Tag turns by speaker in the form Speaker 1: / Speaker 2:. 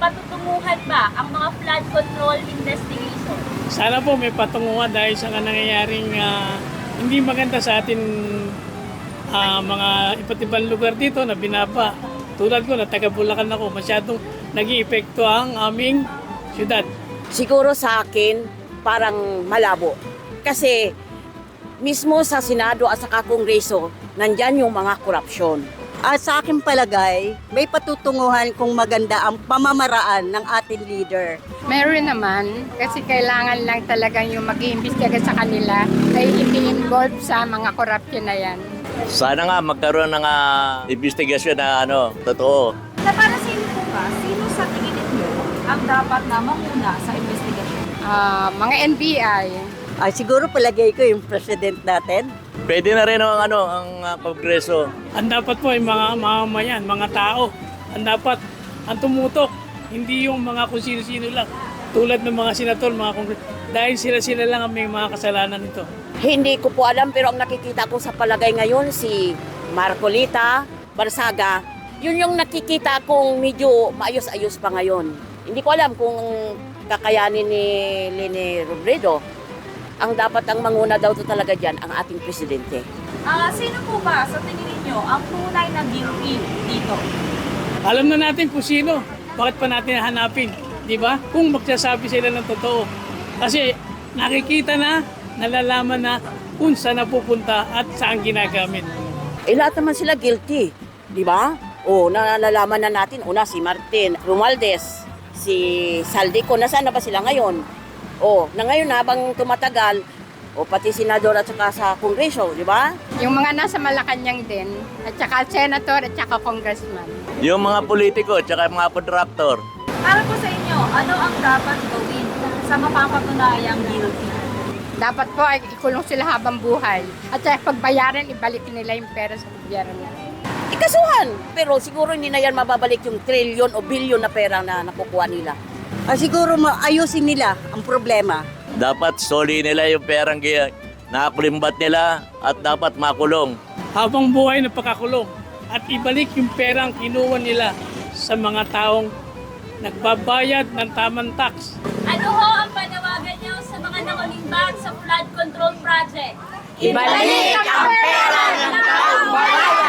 Speaker 1: patutunguhan ba ang mga flood control investigation?
Speaker 2: Sana po may patunguhan dahil sa nangyayaring hindi maganda sa atin mga iba't ibang lugar dito na binaba. Tulad ko na taga Bulacan ako, masyadong nag-iepekto ang aming syudad.
Speaker 3: Siguro sa akin, parang malabo. Kasi mismo sa Senado at sa Kongreso, nandyan yung mga korupsyon.
Speaker 4: Sa aking palagay, may patutunguhan kung maganda ang pamamaraan ng ating leader.
Speaker 5: Meron naman, kasi kailangan lang talagang yung mag-iimbestiga sa kanila ay hindi involved sa mga corruption na yan.
Speaker 6: Sana nga magkaroon ng investigasyon na totoo.
Speaker 1: Na para sa inyo po ba, sino sa tingin ninyo ang dapat na manguna sa investigasyon?
Speaker 5: Mga NBI,
Speaker 4: Siguro palagay ko yung president natin.
Speaker 6: Pwede na rin ang Kongreso.
Speaker 2: Ang dapat po ay mga mamamayan, mga tao. Ang dapat ang tumutok, hindi yung mga kung sino-sino lang. Tulad ng mga senator, mga kongres. Dahil sila-sila lang ang may mga kasalanan nito.
Speaker 3: Hindi ko po alam pero ang nakikita ko sa palagay ngayon si Marcolita, Barsaga, yun yung nakikita kong medyo maayos-ayos pa ngayon. Hindi ko alam kung kakayanin ni Leni Robredo. Ang dapat ang manguna daw to talaga dyan, ang ating presidente.
Speaker 1: Sino po ba sa tingin ninyo ang tunay na guilty dito?
Speaker 2: Alam na natin kung sino, bakit pa natin hanapin, di ba? Kung magsasabi sila ng totoo. Kasi nakikita na, nalalaman na kung saan napupunta at saan ginagamit.
Speaker 3: Lahat naman sila guilty, di ba? Nalalaman na natin, una si Martin Romualdez, si Saldico, nasaan na ba sila ngayon? Na ngayon habang tumatagal, pati senador at saka sa kongreso, di ba?
Speaker 5: yung mga nasa Malacanang din, at saka senator at saka congressman.
Speaker 6: Yung mga politiko at mga contractor.
Speaker 1: Para po sa inyo, ano ang dapat gawin sa mapapatunayang guilty?
Speaker 5: Dapat po ay ikulong sila habang buhay. At saka pagbayaran, ibalik nila yung pera sa gobyerno.
Speaker 3: Ikasuhan! Pero siguro hindi na yan mababalik yung trilyon o bilyon na pera na nakukuha nila.
Speaker 4: Siguro maayusin nila ang problema.
Speaker 6: Dapat soli nila yung perang nakakulimbat nila at dapat makulong.
Speaker 2: Habang buhay na pagkakulong at ibalik yung perang kinuha nila sa mga taong nagbabayad ng tamang tax.
Speaker 1: Ano ho ang panawagan niyo sa mga nakulimbag sa flood control project?
Speaker 3: Ibalik ang pera ng taong bayan!